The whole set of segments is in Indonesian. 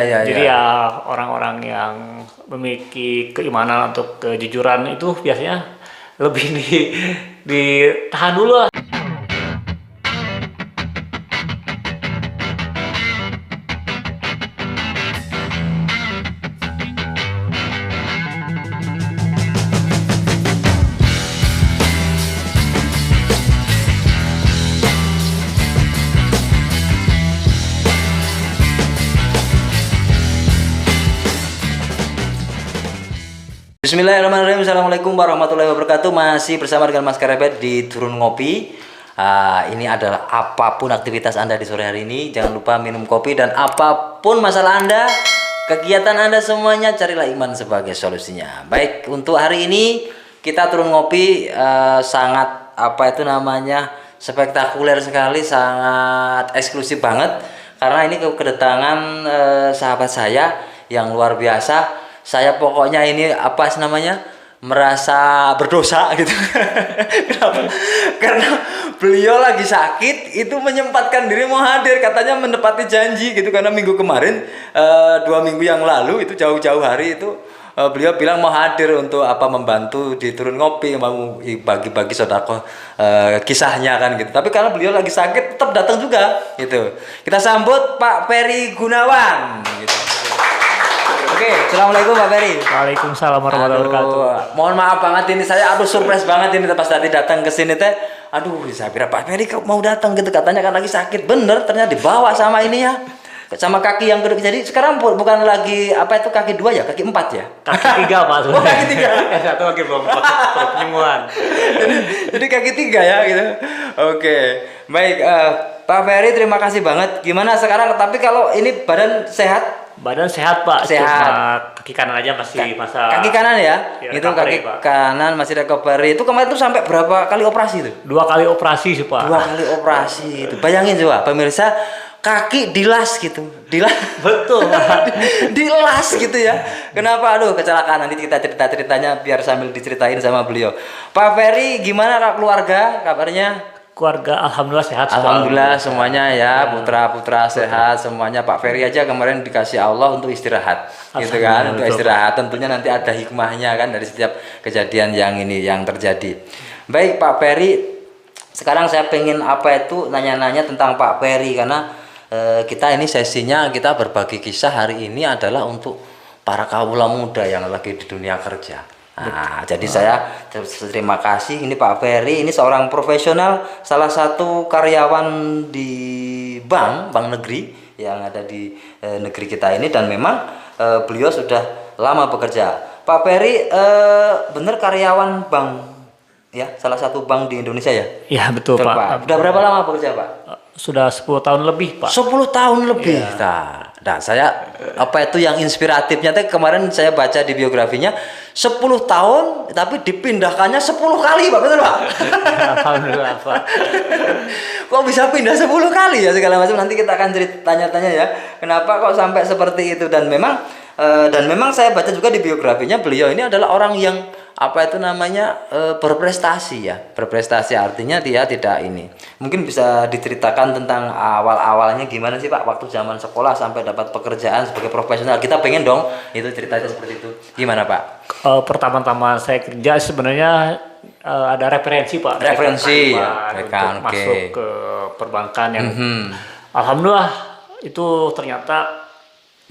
Jadi ya orang-orang yang memiliki keimanan untuk kejujuran itu biasanya lebih ditahan dulu lah. Bismillahirrahmanirrahim. Assalamualaikum warahmatullahi wabarakatuh. Masih bersama dengan Mas Karebet di Turun Ngopi. Ini adalah apapun aktivitas Anda di sore hari ini, jangan lupa minum kopi, dan apapun masalah Anda, kegiatan Anda, semuanya carilah iman sebagai solusinya. Baik, untuk hari ini kita Turun Ngopi sangat spektakuler sekali, sangat eksklusif banget, karena ini kedatangan sahabat saya yang luar biasa. Saya pokoknya ini merasa berdosa gitu. Kenapa? Karena beliau lagi sakit, itu menyempatkan diri mau hadir, katanya menepati janji gitu, karena minggu kemarin 2 minggu yang lalu itu jauh-jauh hari itu beliau bilang mau hadir untuk membantu di Turun Ngopi, mau bagi-bagi sodako kisahnya kan gitu. Tapi karena beliau lagi sakit tetap datang juga gitu. Kita sambut Pak Ferry Gunawan gitu. Oke, assalamualaikum Pak Ferry. Waalaikumsalam warahmatullahi wabarakatuh. Mohon maaf banget ini, saya surprise banget ini pas tadi datang ke sini teh. Saya kira Pak Ferry mau datang gitu, katanya kan lagi sakit. Bener, ternyata dibawa sama ini ya. Sama kaki yang kedua. Jadi sekarang bukan lagi kaki 2 ya, kaki 4 ya. Kaki 3 Pak. Oh, kaki 3. Satu lagi belum penyembuhan. Jadi kaki 3 ya gitu. Oke. Baik, Pak Ferry terima kasih banget. Gimana sekarang? Tapi kalau ini badan sehat? Badan sehat Pak, sehat. Cuma kaki kanan aja masih kaki kanan ya, itu kaki Pak. Kanan masih recovery. Itu kemarin tuh sampai berapa kali operasi itu? 2 kali operasi sih Pak. 2 kali operasi itu. Bayangin coba pemirsa, kaki dilas gitu, dilas. Betul Pak. Dilas gitu ya. Kenapa? Kecelakaan. Nanti kita ceritanya biar sambil diceritain sama beliau. Pak Ferry, gimana keluarga kabarnya? Keluarga alhamdulillah sehat. Alhamdulillah semuanya ya, putra-putra sehat semuanya. Pak Ferry aja kemarin dikasih Allah untuk istirahat gitu kan, untuk istirahat. Tentunya nanti ada hikmahnya kan dari setiap kejadian yang terjadi. Baik Pak Ferry, sekarang saya pengen nanya-nanya tentang Pak Ferry, karena kita ini sesinya kita berbagi kisah hari ini adalah untuk para kaula muda yang lagi di dunia kerja. Jadi saya terima kasih ini Pak Ferry, ini seorang profesional, salah satu karyawan di bank negeri yang ada di negeri kita ini, dan memang beliau sudah lama bekerja. Pak Ferry bener karyawan bank ya, salah satu bank di Indonesia ya? Iya betul Pak. Udah berapa lama bekerja Pak? Sudah 10 tahun lebih Pak. 10 tahun lebih. Nah, saya yang inspiratifnya kemarin saya baca di biografinya 10 tahun tapi dipindahkannya 10 kali Pak, betul Pak? Alhamdulillah Pak. Kok bisa pindah 10 kali ya, segala macam, nanti kita akan tanya-tanya ya kenapa kok sampai seperti itu. Dan memang saya baca juga di biografinya, beliau ini adalah orang yang berprestasi ya. Berprestasi artinya dia tidak ini. Mungkin bisa diceritakan tentang awal-awalnya gimana sih Pak, waktu zaman sekolah sampai dapat pekerjaan sebagai profesional. Kita pengen dong itu ceritanya seperti itu. Gimana Pak? Pertama-tama saya kerja sebenarnya ada referensi Pak. Referensi ya, untuk masuk ke perbankan yang alhamdulillah itu ternyata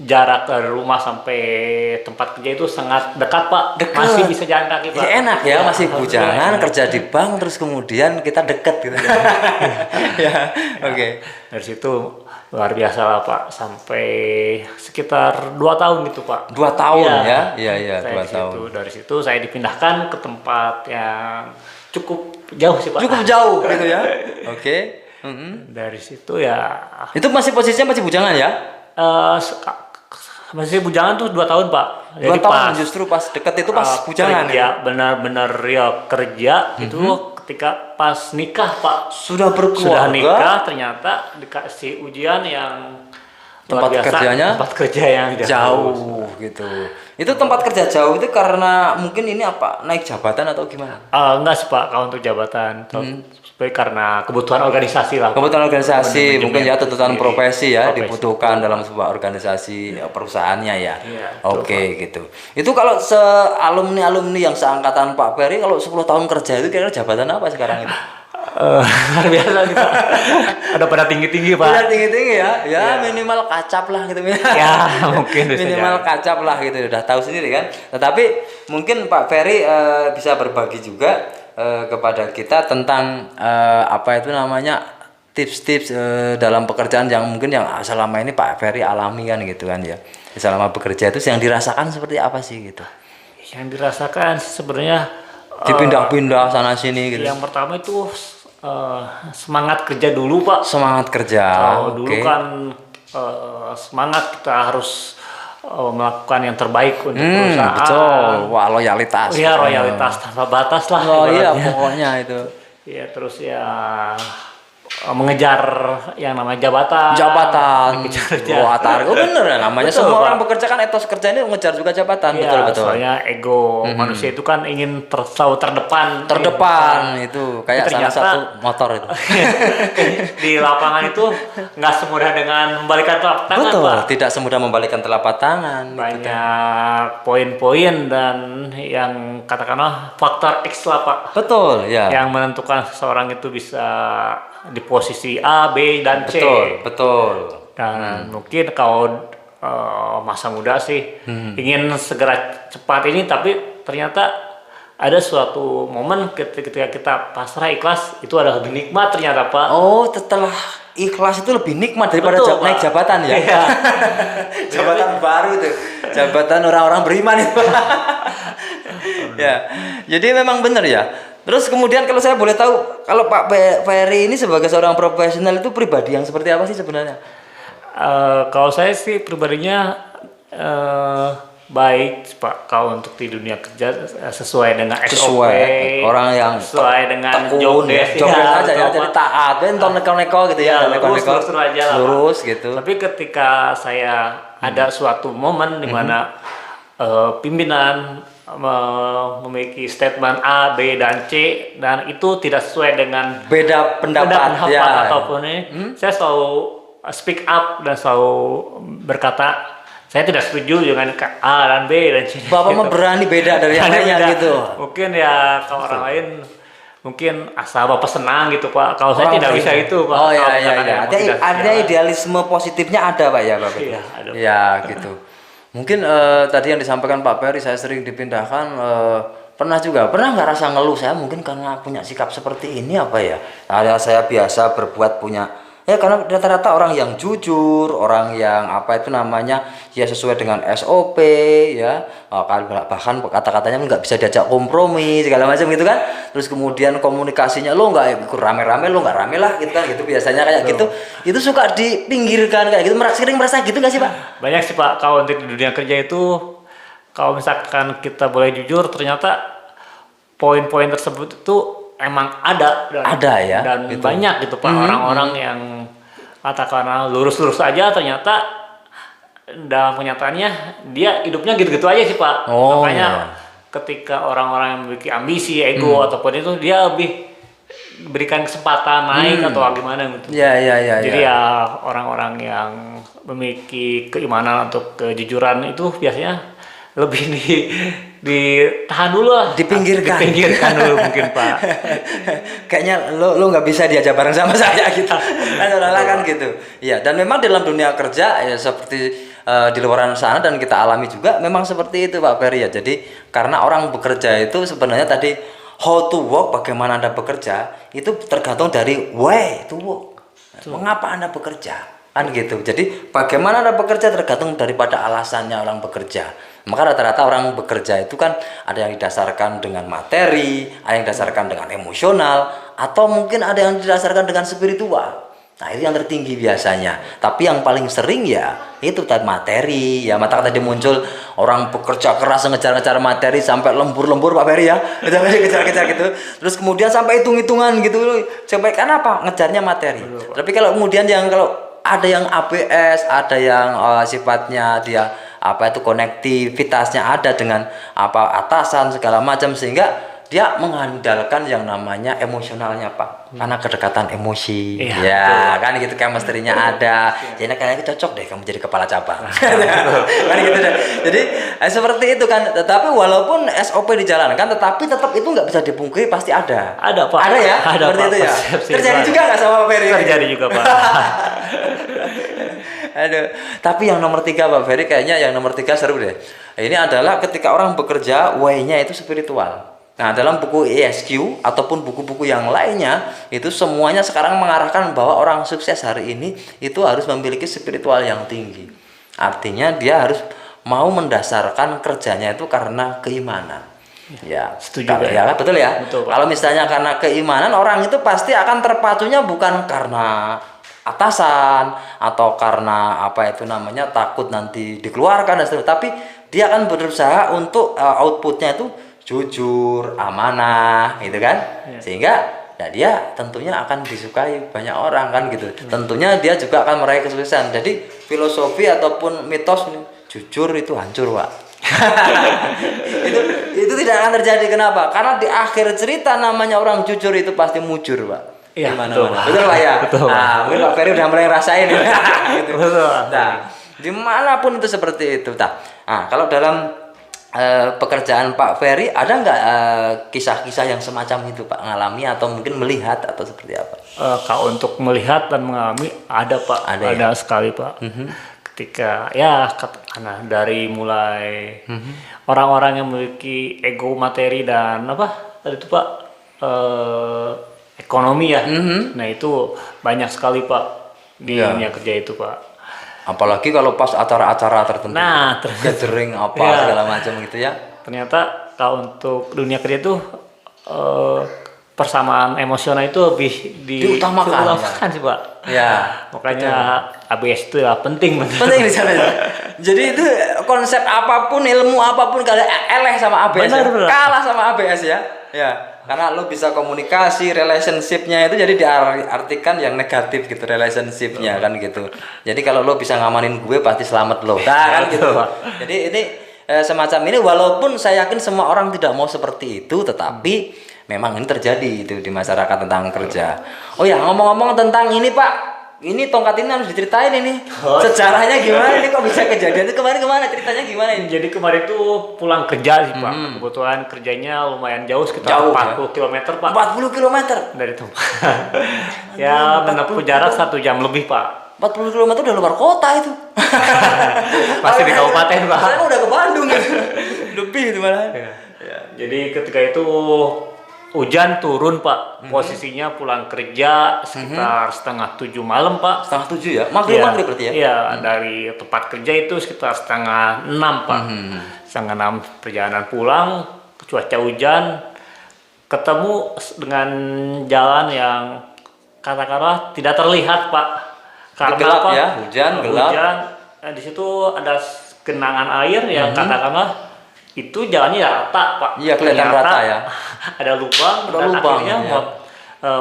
jarak dari rumah sampai tempat kerja itu sangat dekat Pak. Masih bisa jalan kaki Pak. Ya, enak ya, masih bujangan kerja di bank terus kemudian kita dekat gitu. Ya, oke. Dari situ luar biasa lah Pak, sampai sekitar 2 tahun gitu Pak. 2 tahun ya? Iya 2 tahun. Dari situ saya dipindahkan ke tempat yang cukup jauh sih Pak. Cukup jauh gitu ya? Oke. Dari situ ya. Itu masih posisinya masih bujangan ya? Masih bujangan tuh 2 tahun Pak. 2 tahun justru pas dekat itu pas bujangan ya? Benar-benar ya kerja itu ketika pas nikah Pak. Sudah berkeluarga. Sudah nikah, ternyata dikasih ujian yang tempat biasa, kerjanya tempat kerja yang jauh gitu. Itu tempat kerja jauh itu karena mungkin ini naik jabatan atau gimana? Enggak sih Pak, kalau untuk jabatan baik karena kebutuhan organisasi lah. Kebutuhan organisasi, Manajemen mungkin ya tuntutan sendiri. profesi ya Profesi, dibutuhkan betul. dalam sebuah organisasi perusahaannya ya. Iya, Oke gitu. Itu kalau alumni yang seangkatan Pak Ferry kalau 10 tahun kerja itu kira-kira jabatan apa sekarang itu? Luar biasa nih Pak. Ada pada tinggi-tinggi Pak. Udah tinggi-tinggi ya. Ya Iya. minimal kacap lah gitu. Ya mungkin bisa Minimal jadi. kacap lah gitu, udah tahu sendiri kan. Tetapi mungkin Pak Ferry bisa berbagi juga kepada kita tentang apa itu namanya tips-tips dalam pekerjaan yang mungkin yang selama ini Pak Ferry alami kan gitu kan ya. Selama bekerja itu yang dirasakan seperti apa sih gitu? Yang dirasakan sebenarnya Dipindah-pindah sana sini gitu. yang pertama itu semangat kerja dulu Pak. Semangat kerja. Kalau dulu Oke. kan semangat kita harus melakukan yang terbaik untuk perusahaan. Betul. Wah, loyalitas. Ya royalitas tanpa batas lah. Oh iya, ibaratnya. pokoknya itu. Ya terus ya mengejar yang namanya jabatan. Dikejar-kejar. Wah, target. Oh, bener ya, namanya Betul, semua Pak. orang bekerja kan etos kerja ini mengejar juga jabatan. Iya, Betul, betul. soalnya ego manusia itu kan ingin selalu terdepan. Terdepan itu kayak salah Ternyata- satu motor itu. Di lapangan itu nggak semudah dengan membalikan telapak tangan, Betul, Pak. tidak semudah membalikan telapak tangan. Banyak poin-poin dan yang katakanlah faktor X lah Pak, Betul, ya. yang menentukan seseorang itu bisa di posisi A, B, dan C. Betul, betul. Dan mungkin kalau masa muda sih ingin segera cepat ini, tapi ternyata ada suatu momen ketika kita pasrah ikhlas itu adalah lebih nikmat ternyata Pak. Oh, setelah ikhlas itu lebih nikmat daripada Betul, naik Pak. jabatan ya. Iya. Jabatan baru itu. Jabatan orang-orang beriman itu. Ya. Jadi memang benar ya. Terus kemudian kalau saya boleh tahu, kalau Pak Ferry ini sebagai seorang profesional itu pribadi yang seperti apa sih sebenarnya? Kalau saya sih pribadinya baik Pak, kalau untuk di dunia kerja sesuai dengan SOP, Sesuai orang yang sesuai dengan tekun ya, desk, job ya, desk aja ya, betul, jadi Pak. taat, enton neko-neko gitu ya, Ya, lurus neko-neko. aja lah Pak. Lurus gitu. Tapi ketika saya ada suatu momen di mana pimpinan memiliki statement A, B, dan C, dan itu tidak sesuai dengan Beda pendapat ya. ataupun ini, saya selalu speak up dan selalu berkata saya tidak setuju dengan A dan B dan C. Bapak gitu. mah berani beda dari yang Ada lainnya beda. gitu. Mungkin ya kalau orang lain mungkin asal Bapak senang gitu Pak. Kalau saya tidak bisa itu Pak. Oh Kalau iya iya misalkan iya. emang tidak Ada sejalan. idealisme positifnya ada Pak ya Bapak. Iya, ada. Ya gitu. Mungkin tadi yang disampaikan Pak Ferry, saya sering dipindahkan, pernah nggak rasa ngeluh, saya mungkin karena punya sikap seperti ini apa ya, nah, saya biasa berbuat punya ya, karena rata-rata orang yang jujur, orang yang apa itu namanya ya sesuai dengan SOP ya, bahkan kata-katanya nggak bisa diajak kompromi segala macam gitu kan. Terus kemudian komunikasinya lo nggak ikut rame-rame, lo nggak rame lah gitu kan, gitu biasanya kayak gitu. Itu suka dipinggirkan kayak gitu. Sering merasa gitu nggak sih Pak? Banyak sih Pak, kalau untuk di dunia kerja itu kalau misalkan kita boleh jujur, ternyata poin-poin tersebut itu emang ada dan, Ada ya, dan gitu. banyak gitu Pak, orang-orang yang katakanlah lurus-lurus aja, ternyata dalam kenyataannya dia hidupnya gitu-gitu aja sih Pak. Oh, Makanya iya. ketika orang-orang yang memiliki ambisi, ego ataupun itu, dia lebih berikan kesempatan naik atau gimana gitu. Ya ya ya. Jadi ya orang-orang yang memiliki keimanan atau kejujuran itu biasanya lebih ditahan dulu lah. Dipinggirkan. Dipinggirkan dulu mungkin Pak. Kayaknya lo nggak bisa diajak bareng sama saya gitu kan, orang kan gitu. Iya, dan memang dalam dunia kerja ya seperti di luar sana dan kita alami juga memang seperti itu Pak Ferry ya. Jadi karena orang bekerja itu sebenarnya tadi how to work, bagaimana Anda bekerja itu tergantung dari why to work. Mengapa Anda bekerja? Kan gitu. Jadi bagaimana Anda bekerja tergantung daripada alasannya orang bekerja. Maka rata-rata orang bekerja itu kan ada yang didasarkan dengan materi, ada yang didasarkan dengan emosional, atau mungkin ada yang didasarkan dengan spiritual. Nah itu yang tertinggi biasanya. Tapi yang paling sering ya itu tadi materi. Ya mata tadi muncul orang bekerja keras ngejar-ngejar materi sampai lembur-lembur Pak Ferry ya, kejar-kejar gitu. Terus kemudian sampai hitung-hitungan gitu. Sampai karena apa? Ngejarnya materi. Tapi kalau kemudian kalau ada yang ABS, ada yang sifatnya dia apa itu konektivitasnya ada dengan apa atasan segala macam, sehingga dia mengandalkan yang namanya emosionalnya Pak, karena kedekatan emosi, Iya, ya betul. kan gitu, chemistry-nya ada, jadi kayaknya cocok deh kamu jadi kepala cabang, kan gitu deh. Jadi seperti itu kan, tetapi walaupun SOP dijalankan, tetapi tetap itu nggak bisa dipungkiri, pasti ada. Ada Pak. Ada ya, Ada seperti Pak. itu ya. Persepsi Terjadi itu juga nggak sama Pak Ferry? Terjadi juga Pak. Aduh, tapi yang nomor 3 Pak Ferry, kayaknya yang nomor 3 seru deh. Ini adalah ketika orang bekerja, way-nya itu spiritual. Nah, dalam buku ESQ ataupun buku-buku yang lainnya, itu semuanya sekarang mengarahkan bahwa orang sukses hari ini itu harus memiliki spiritual yang tinggi. Artinya dia harus mau mendasarkan kerjanya itu karena keimanan. Ya, Setuju, kalau Pak. ya kan, betul ya. Betul, Pak. Kalau misalnya karena keimanan, orang itu pasti akan terpacunya bukan karena atasan atau karena apa itu namanya takut nanti dikeluarkan dan seterusnya, tapi dia akan berusaha untuk outputnya itu jujur, amanah, gitu kan, sehingga ya dia tentunya akan disukai banyak orang kan gitu. Tentunya dia juga akan meraih kesuksesan. Jadi filosofi ataupun mitos ini, jujur itu hancur Pak. itu tidak akan terjadi. Kenapa? Karena di akhir cerita namanya orang jujur itu pasti mujur Pak. Iya, Gimana? betul. Betul Pak ya. Betul. Nah, mungkin Pak Ferry udah mulai ngerasain ya. Gitu. Betul. Nah, dimanapun itu seperti itu. Nah, kalau dalam pekerjaan Pak Ferry ada nggak kisah-kisah yang semacam itu Pak, ngalami atau mungkin melihat atau seperti apa? Kalau untuk melihat dan mengalami ada Pak, Ada ada ya? sekali Pak. Ketika ya karena dari mulai orang-orang yang memiliki ego materi dan apa tadi itu Pak, ekonomi ya. Nah itu banyak sekali Pak di Ya. dunia kerja itu Pak. Apalagi kalau pas acara-acara tertentu, Nah, gathering apa Ya. segala macam gitu ya. Ternyata kalau untuk dunia kerja itu persamaan emosional itu lebih Diutamakan, sih Pak. Ya. Makanya ABS itu ya penting bener. Penting di sana. Jadi itu konsep apapun, ilmu apapun kalian eleh sama ABS, Benar, ya. benar. Kalah sama ABS ya. Ya, karena lo bisa komunikasi, relationship-nya itu jadi diartikan yang negatif gitu, relationship-nya kan gitu. Jadi kalau lo bisa ngamanin gue pasti selamat lo. Nah, kan gitu. Betul, Pak. Jadi ini semacam ini, walaupun saya yakin semua orang tidak mau seperti itu, tetapi memang ini terjadi itu di masyarakat tentang kerja. Oh ya, ngomong-ngomong tentang ini Pak, ini tongkat ini harus diceritain ini. Sejarahnya gimana ini, kok bisa kejadian itu kemarin, kemana ceritanya gimana ini? Jadi kemarin tuh pulang kerja sih Pak. Kebetulan kerjanya lumayan jauh, sekitar Jauh, 40 km Pak 40 km. dari tempat. Ya menempuh jarak 1 jam lebih Pak. 40 km udah luar kota itu. Masih di kabupaten Pak. Saya udah ke Bandung gitu. Lebih itu malah. Ya, jadi ketika itu hujan turun Pak. Posisinya pulang kerja sekitar setengah 7 malam Pak. Setengah 7 ya? Maghrib berarti ya? Iya, dari tempat kerja itu sekitar setengah 6 Pak. Setengah 6 perjalanan pulang, cuaca hujan, ketemu dengan jalan yang katakanlah tidak terlihat Pak. Karena Gelap apa? ya, hujan, gelap. Hujan, di situ ada genangan air yang katakanlah itu jalannya rata Pak. Iya, kelihatan Ternyata rata ya. Ada lubang, Ada dan lubang, akhirnya ya.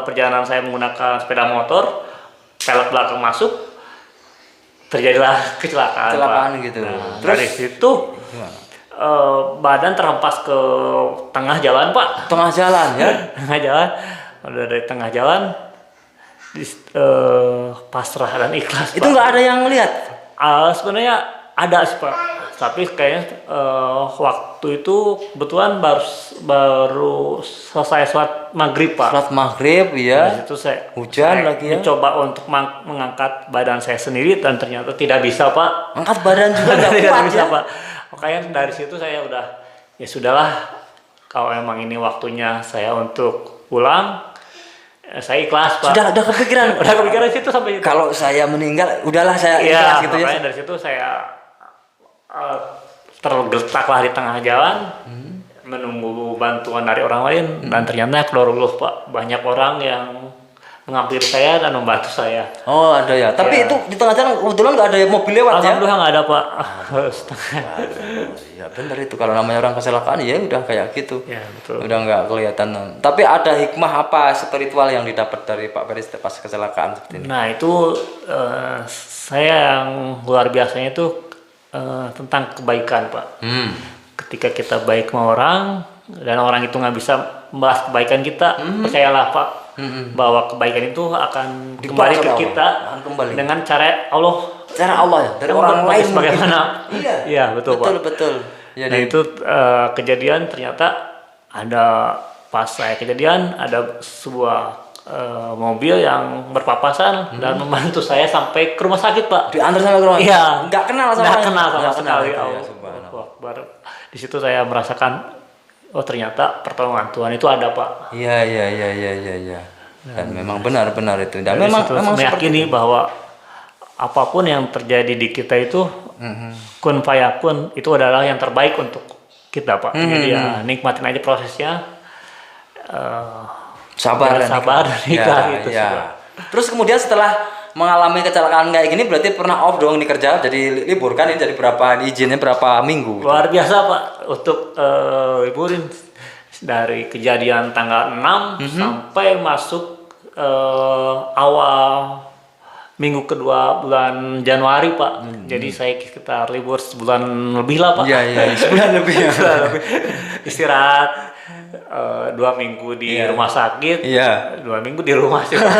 perjalanan saya menggunakan sepeda motor, pelek belakang masuk, terjadilah kecelakaan Kecelakaan Pak. gitu. Nah, Terus dari situ badan terhempas ke tengah jalan Pak. tengah jalan ya? Tengah jalan, udah dari tengah jalan pasrah dan ikhlas Itu Pak. nggak ada yang lihat? Sebenarnya ada sih Pak, tapi kayaknya waktu itu kebetulan baru selesai sholat maghrib Pak. Sholat maghrib Dari ya. situ saya Hujan lagi ya. mencoba untuk mengangkat badan saya sendiri dan ternyata tidak bisa Pak. Angkat badan juga nggak Tidak kuat bisa ya. Pak. Makanya dari situ saya udah ya sudahlah, kalau emang ini waktunya saya untuk pulang, saya ikhlas Pak. Sudah kepikiran. Udah kepikiran situ sampai itu. Kalau saya meninggal, udahlah saya ikhlas gitu ya. Makanya dari situ saya tergeletaklah di tengah jalan menunggu bantuan dari orang lain dan ternyata keluar Pak, banyak orang yang menghampiri saya dan membantu saya. Oh ada ya. Tapi Ya. itu di tengah jalan kebetulan nggak ada mobil lewat ya. Alhamdulillah nggak ada Pak. Ya benar itu, kalau namanya orang kecelakaan ya udah kayak gitu. Ya betul. Udah nggak kelihatan. Tapi ada hikmah apa spiritual yang didapat dari Pak Ferry pas kecelakaan seperti ini? Nah itu saya yang luar biasanya itu tentang kebaikan Pak. Ketika kita baik sama orang dan orang itu nggak bisa membahas kebaikan kita, percayalah Pak, bahwa kebaikan itu akan kembali ke kita dengan cara Allah. Cara Allah ya, dari orang lain bagaimana? Iya. Iya, betul Pak. Betul. Ya, Nah itu kejadian ternyata ada pas saya kejadian ada sebuah mobil yang berpapasan dan membantu saya sampai ke rumah sakit Pak. diantar sampai ke rumah. Iya. Nggak kenal sama Nggak orang. kenal sama Nggak sekali. kenal, Allah. ya, subhanallah. Allahu Akbar. Di situ saya merasakan oh ternyata pertolongan Tuhan itu ada Pak. Iya. Dan memang benar-benar itu. Dan memang Di situ seperti meyakini bahwa apapun yang terjadi di kita itu kun fayakun itu adalah yang terbaik untuk kita Pak. Jadi ya nikmatin aja prosesnya. sabar dan nikah gitu sih, ya. Pak. Terus kemudian setelah mengalami kecelakaan kayak gini berarti pernah off dong nih kerja, jadi libur kan ini, jadi berapa izinnya berapa minggu? Luar biasa Pak untuk liburin dari kejadian tanggal 6 sampai masuk awal minggu kedua bulan Januari Pak. Jadi saya sekitar libur sebulan lebih lah Pak. Iya, sebulan lebih. Sebulan lebih. Istirahat 2 minggu di rumah sakit. Iya. 2 minggu di rumah sih Pak.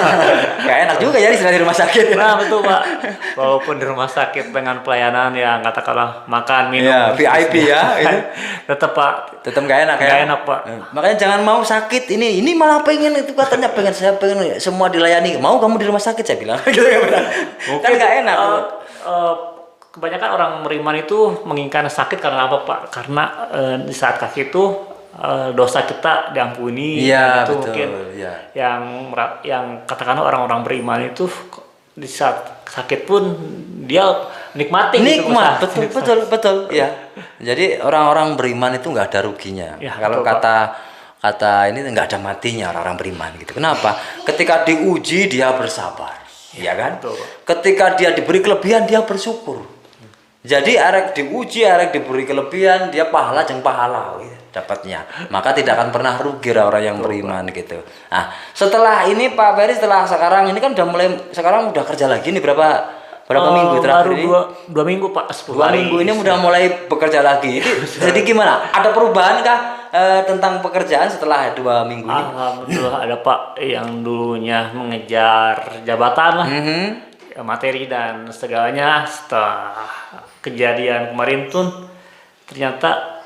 Gak enak juga ya istirahat di rumah sakit. Nah betul Pak. Walaupun di rumah sakit dengan pelayanan yang katakanlah makan minum. Iya, VIP ya. Tetap Pak. Tetap gak enak ya. Gak enak Pak. Makanya jangan mau sakit ini malah pengen itu katanya saya pengen semua dilayani. Mau kamu di rumah sakit saya bilang. Gitu ya benar. Kan gak enak. Kebanyakan orang beriman itu menginginkan sakit karena apa Pak? Karena di saat sakit itu dosa kita diampuni. Iya itu betul. mungkin Ya. yang katakanlah orang-orang beriman itu di saat sakit pun dia nikmati gitu, Nikmat, Pak. betul ya. Jadi orang-orang beriman itu nggak ada ruginya. Ya, Kalau betul, kata ini nggak ada matinya orang-orang beriman gitu. Kenapa? Ketika diuji dia bersabar, ya kan? betul, Pak. Ketika dia diberi kelebihan dia bersyukur. Jadi arek diuji, arek diberi kelebihan dia pahala jeung pahala dapatnya. Maka tidak akan pernah rugi orang yang beriman gitu. Nah, setelah ini Pak Ferry setelah sekarang ini kan sekarang udah kerja lagi nih berapa minggu terakhir baru ini? 2 minggu Pak, 10 2 hari. minggu ini udah mulai bekerja lagi. Jadi gimana? Ada perubahan kah tentang pekerjaan setelah 2 minggu ini? Alhamdulillah ada Pak yang dulunya mengejar jabatan lah, materi dan segalanya. Setelah kejadian kemarin pun ternyata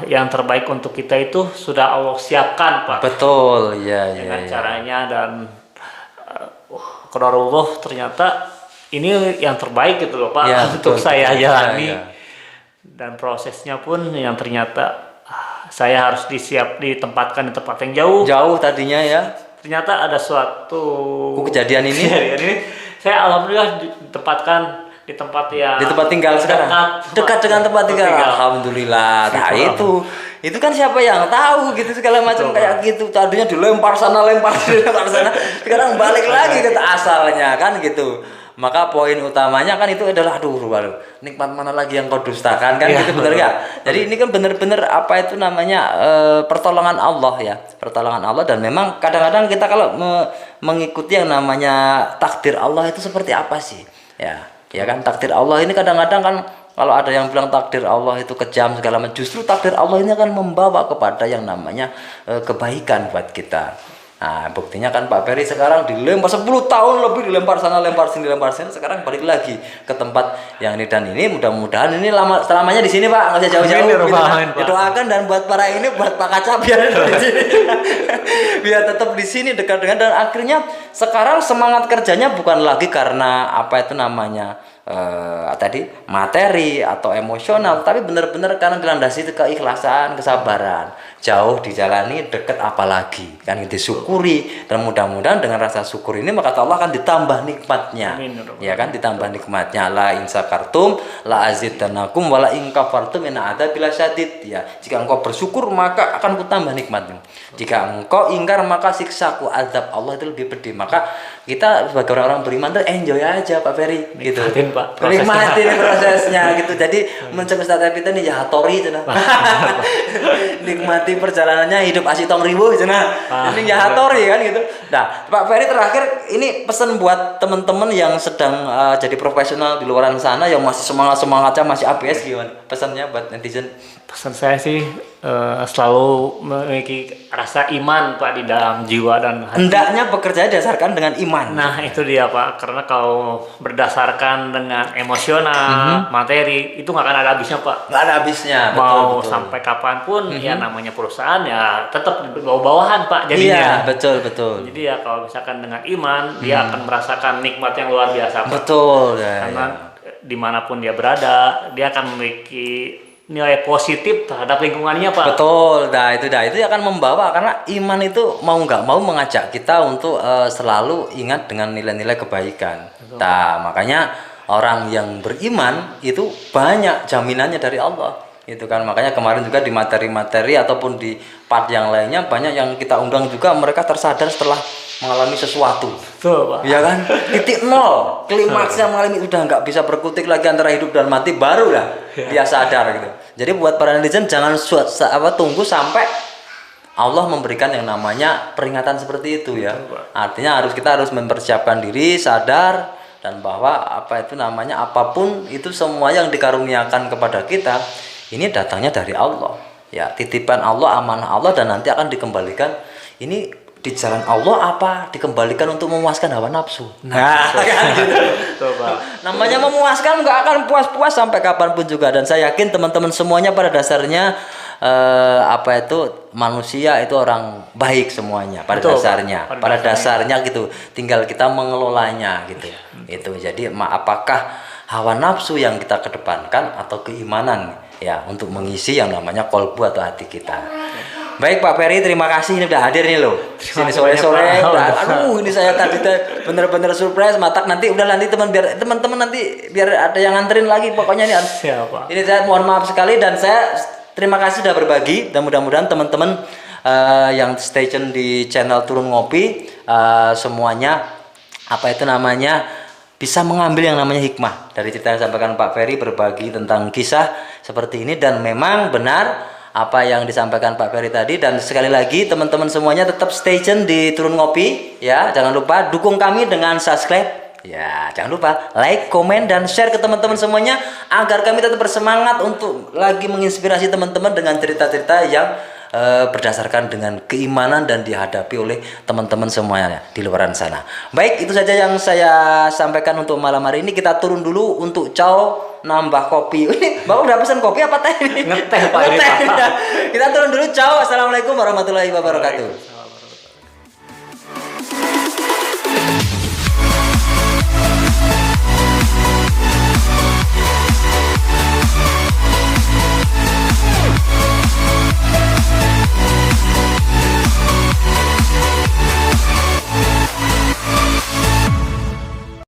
yang terbaik untuk kita itu sudah Allah siapkan Pak. Betul, ya. Dengan caranya dan qadarullah ternyata ini yang terbaik gitu loh Pak Ya, untuk betul, saya betul. jalani. Ya. Dan prosesnya pun yang ternyata saya harus ditempatkan di tempat yang jauh. Jauh tadinya ya. Ternyata ada suatu Kejadian ini saya alhamdulillah ditempatkan di tempat yang di tempat tinggal sekarang. Dekat dengan tempat tinggal. Alhamdulillah. Nah, itu kan siapa yang tahu gitu segala macam kayak gitu. Tadinya dilempar sana lempar sana. Sekarang balik lagi ke asalnya kan gitu. Maka poin utamanya kan itu adalah nikmat mana lagi yang kau dustakan kan gitu benar ya. Jadi ini kan benar-benar apa itu namanya pertolongan Allah ya. Pertolongan Allah dan memang kadang-kadang kita kalau mengikuti yang namanya takdir Allah itu seperti apa sih? Ya kan takdir Allah ini kadang-kadang kan kalau ada yang bilang takdir Allah itu kejam segala macam, justru takdir Allah ini akan membawa kepada yang namanya kebaikan buat kita. Nah, buktinya kan Pak Ferry sekarang dilempar 10 tahun lebih dilempar sana lempar sini sekarang balik lagi ke tempat yang ini dan ini mudah-mudahan ini selamanya di sini Pak, nggak usah jauh-jauh gitu, doakan dan buat para ini buat Pak Kaca biar di sini biar tetap di sini dekat dengan dan akhirnya sekarang semangat kerjanya bukan lagi karena apa itu namanya tadi materi atau emosional, tapi benar-benar karena dilandasi keikhlasan, kesabaran, jauh dijalani, dekat apalagi kan disyukuri dan mudah-mudahan dengan rasa syukur ini maka Allah akan ditambah nikmatnya. Amin. Ya kan ditambah nikmatnya la in sakartum la azidannakum wala in kafartum inna adzabil syadid ya. Jika engkau bersyukur maka akan kutambah nikmatmu. Jika engkau ingkar maka siksaku azab Allah itu lebih pedih. Maka kita sebagai orang-orang beriman tuh enjoy aja Pak Ferry gitu. Pak prosesnya. Nikmatin prosesnya gitu. Jadi mencek Ustaz Epita nih ya hatori cenah. Nikmati perjalanannya hidup asih tong ribu cenah. Ini ya hatori kan gitu. Nah, Pak Ferry terakhir ini pesan buat teman-teman yang sedang jadi profesional di luaran sana yang masih semangatnya masih ABS gimana? Pesannya buat netizen. Pesan saya sih selalu memiliki rasa iman Pak di dalam jiwa dan hati. Hendaknya bekerja didasarkan dengan iman. Nah itu dia Pak, karena kalau berdasarkan dengan emosional, materi itu nggak akan ada habisnya Pak. Nggak ada habisnya. Mau betul. sampai kapanpun ya namanya perusahaan ya tetap di bawah-bawahan Pak jadinya. Iya, betul. Jadi ya kalau misalkan dengan iman dia akan merasakan nikmat yang luar biasa Pak. Betul ya. Karena dimanapun dia berada dia akan memiliki nilai positif terhadap lingkungannya Pak. Betul, itu akan membawa karena iman itu mau nggak mau mengajak kita untuk selalu ingat dengan nilai-nilai kebaikan. Nah, makanya orang yang beriman itu banyak jaminannya dari Allah. Itu kan makanya kemarin juga di materi-materi ataupun di part yang lainnya banyak yang kita undang juga mereka tersadar setelah mengalami sesuatu. Betul, Pak. Ya kan? Titik nol, klimaksnya mengalami udah nggak bisa berkutik lagi antara hidup dan mati baru lah dia sadar gitu. Jadi buat para netizen jangan tunggu sampai Allah memberikan yang namanya peringatan seperti itu ya. Artinya kita harus mempersiapkan diri, sadar dan bahwa apapun itu semua yang dikaruniakan kepada kita ini datangnya dari Allah. Ya, titipan Allah, amanah Allah dan nanti akan dikembalikan ini di jalan Allah apa dikembalikan untuk memuaskan hawa nafsu. Nah, kan gitu. Namanya memuaskan nggak akan puas-puas sampai kapanpun juga dan saya yakin teman-teman semuanya pada dasarnya manusia itu orang baik semuanya pada dasarnya gitu. Tinggal kita mengelolanya gitu. Itu jadi apakah hawa nafsu yang kita kedepankan atau keimanan ya untuk mengisi yang namanya kolbu atau hati kita. Baik Pak Ferry, terima kasih ini udah hadir nih loh. Sini sore-sore ini saya tadi bener-bener surprise matak nanti teman-teman nanti biar ada yang nganterin lagi pokoknya ini. Siapa? Ini saya mohon maaf sekali dan saya terima kasih sudah berbagi dan mudah-mudahan teman-teman yang stay tune di channel Turun Ngopi semuanya bisa mengambil yang namanya hikmah dari cerita yang disampaikan Pak Ferry berbagi tentang kisah seperti ini dan memang benar apa yang disampaikan Pak Ferry tadi dan sekali lagi teman-teman semuanya tetap stay tune di Turun Ngopi ya jangan lupa dukung kami dengan subscribe ya jangan lupa like, komen dan share ke teman-teman semuanya agar kami tetap bersemangat untuk lagi menginspirasi teman-teman dengan cerita-cerita yang berdasarkan dengan keimanan dan dihadapi oleh teman-teman semuanya di luar sana. Baik, itu saja yang saya sampaikan untuk malam hari ini. Kita turun dulu untuk nambah kopi. Ini Bapak udah pesan kopi apa teh? Ngeteh Pak. Kita turun dulu. Assalamualaikum warahmatullahi wabarakatuh.